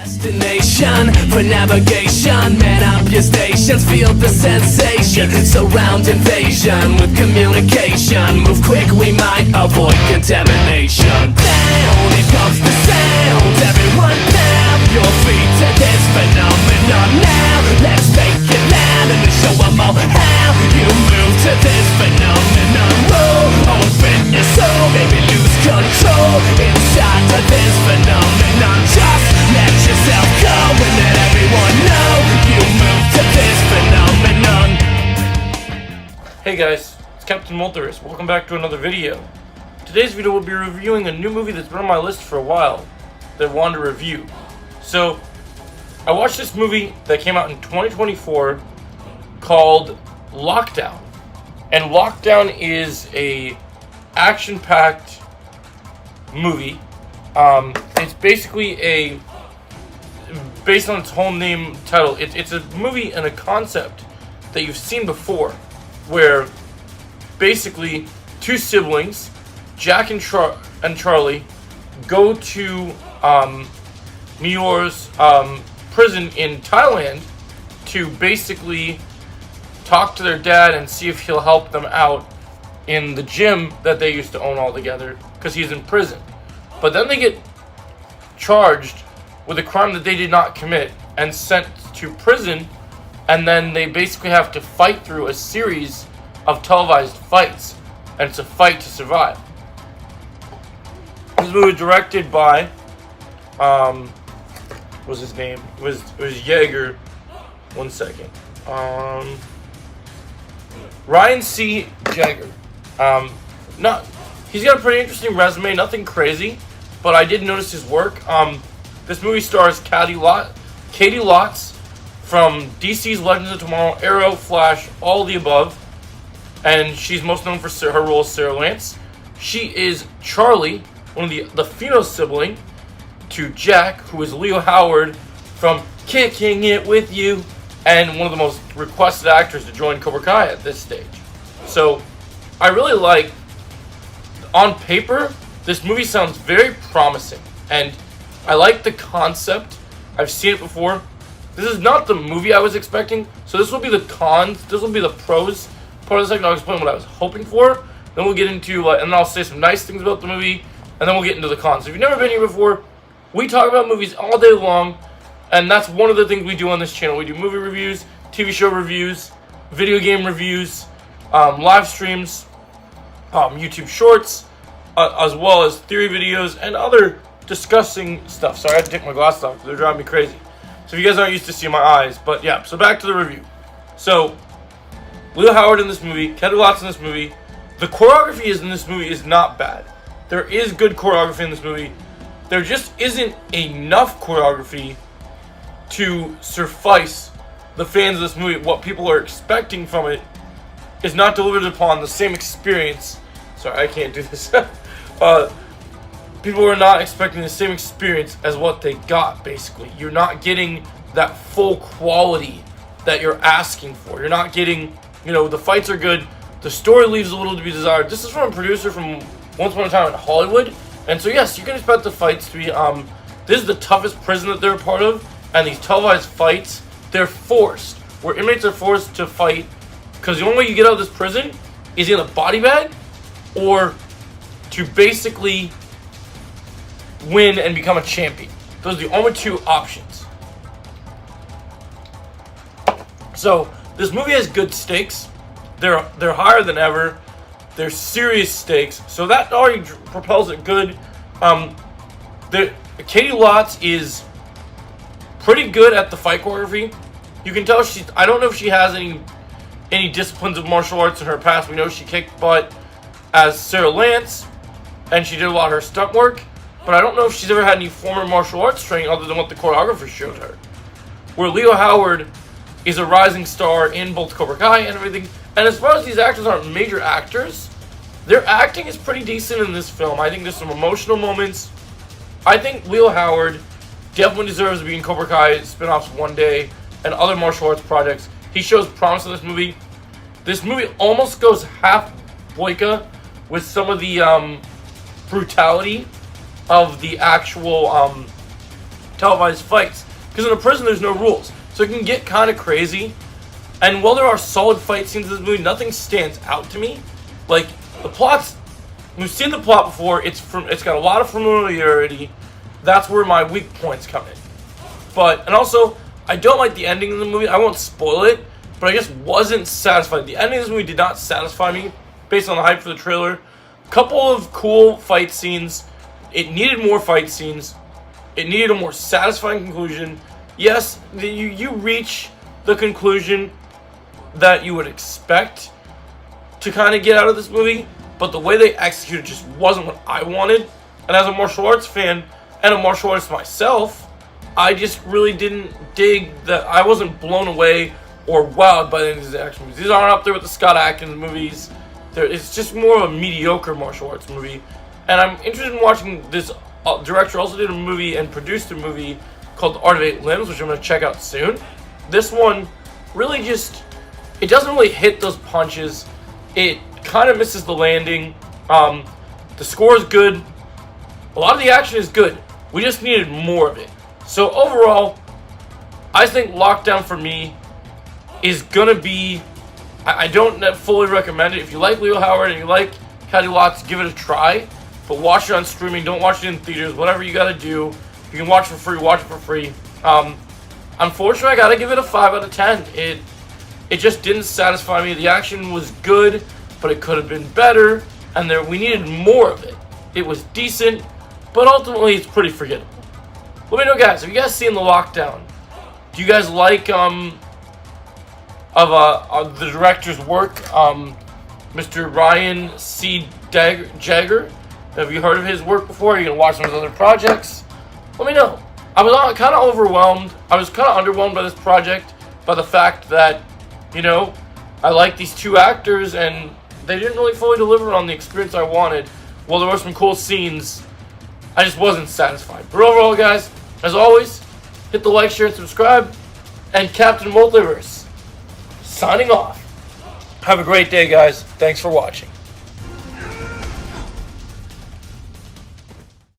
Destination for navigation. Man up your stations, feel the sensation. Surround invasion with communication. Move quick, we might avoid contamination. Down, here comes the sound. Everyone now, your feet to this phenomenon now. Let's make it loud and show them all how you move to this phenomenon. Roll, open your soul, baby, lose control. Inside of this phenomenon, just let yourself go and let everyone know you move to this phenomenon. Hey guys, it's Captain Multiverse. Welcome back to another video. Today's video will be reviewing a new movie that's been on my list for a while that I wanted to review. So, I watched this movie that came out in 2024 called Lockdown. And Lockdown is a action-packed movie. It's basically based on its whole name title, it's a movie and a concept that you've seen before, where basically two siblings, Jack and Charlie, go to Myanmar's prison in Thailand to basically talk to their dad and see if he'll help them out in the gym that they used to own all together, because he's in prison. But then they get charged with a crime that they did not commit and sent to prison, and then they basically have to fight through a series of televised fights, and it's a fight to survive. This movie was directed by what was his name? It was Jager. One second. Ryan C Jager. He's got a pretty interesting resume, nothing crazy, but I did notice his work. This movie stars Caity Lotz from DC's Legends of Tomorrow, Arrow, Flash, all the above, and she's most known for her role as Sarah Lance. She is Charlie, one of the Fino sibling to Jack, who is Leo Howard from Kickin It with You, and one of the most requested actors to join Cobra Kai at this stage. So, I really like, on paper, this movie sounds very promising, and I like the concept. I've seen it before. This is not the movie I was expecting, so this will be the cons, this will be the pros. Part of the second, I'll explain what I was hoping for, then we'll get into, and then I'll say some nice things about the movie, and then we'll get into the cons. So if you've never been here before, we talk about movies all day long, and that's one of the things we do on this channel. We do movie reviews, TV show reviews, video game reviews, live streams, YouTube shorts, as well as theory videos and other discussing stuff. Sorry, I had to take my glasses off because they're driving me crazy. So if you guys aren't used to seeing my eyes, but yeah, so back to the review. So, Leo Howard in this movie, Caity Lotz in this movie. The choreography in this movie is not bad. There is good choreography in this movie. There just isn't enough choreography to suffice the fans of this movie. What people are expecting from it is not delivered upon the same experience. Sorry, I can't do this. People are not expecting the same experience as what they got, basically. You're not getting that full quality that you're asking for. You're not getting, the fights are good. The story leaves a little to be desired. This is from a producer from Once Upon a Time in Hollywood. And so, yes, you can expect the fights to be, this is the toughest prison that they're a part of. And these televised fights, they're forced. Where inmates are forced to fight, because the only way you get out of this prison is in a body bag, or to basically win and become a champion. Those are the only two options. So, this movie has good stakes. They're higher than ever. They're serious stakes. So that already propels it good. Caity Lotz is pretty good at the fight choreography. You can tell I don't know if she has any disciplines of martial arts in her past. We know she kicked butt as Sarah Lance, and she did a lot of her stunt work. But I don't know if she's ever had any former martial arts training other than what the choreographer showed her. Where Leo Howard is a rising star in both Cobra Kai and everything. And as far as these actors aren't major actors, their acting is pretty decent in this film. I think there's some emotional moments. I think Leo Howard definitely deserves to be in Cobra Kai spin-offs one day and other martial arts projects. He shows promise in this movie. This movie almost goes half Boyka with some of the brutality of the actual televised fights. Because in a prison, there's no rules. So it can get kind of crazy. And while there are solid fight scenes in this movie, nothing stands out to me. Like, the plot's... We've seen the plot before. It's got a lot of familiarity. That's where my weak points come in. And also, I don't like the ending of the movie. I won't spoil it, but I just wasn't satisfied. The ending of this movie did not satisfy me based on the hype for the trailer. Couple of cool fight scenes. It needed more fight scenes. It needed a more satisfying conclusion. Yes, you reach the conclusion that you would expect to kind of get out of this movie, but the way they executed just wasn't what I wanted. And as a martial arts fan and a martial artist myself, I just really didn't dig that. I wasn't blown away or wowed by any of these action movies. These aren't up there with the Scott Adkins movies. It's just more of a mediocre martial arts movie. And I'm interested in watching this. Director also did a movie and produced a movie called The Art of Eight Limbs, which I'm going to check out soon. This one really just... It doesn't really hit those punches. It kind of misses the landing. The score is good. A lot of the action is good. We just needed more of it. So overall, I think Lockdown for me is going to be... I don't fully recommend it. If you like Leo Howard and you like Caity Lotz, give it a try. But watch it on streaming. Don't watch it in theaters. Whatever you got to do. If you can watch it for free, watch it for free. Unfortunately, I got to give it a 5 out of 10. It just didn't satisfy me. The action was good, but it could have been better. And we needed more of it. It was decent, but ultimately it's pretty forgettable. Let me know, guys. Have you guys seen The Lockdown? Do you guys like of the director's work, Mr. Ryan C Jager? Have you heard of his work before? Are you gonna watch some of his other projects? Let me know. I was kind of overwhelmed. I was kind of underwhelmed by this project, by the fact that, I like these two actors and they didn't really fully deliver on the experience I wanted. While there were some cool scenes, I just wasn't satisfied. But overall, guys, as always, hit the like, share, and subscribe. And Captain Multiverse, signing off. Have a great day, guys. Thanks for watching.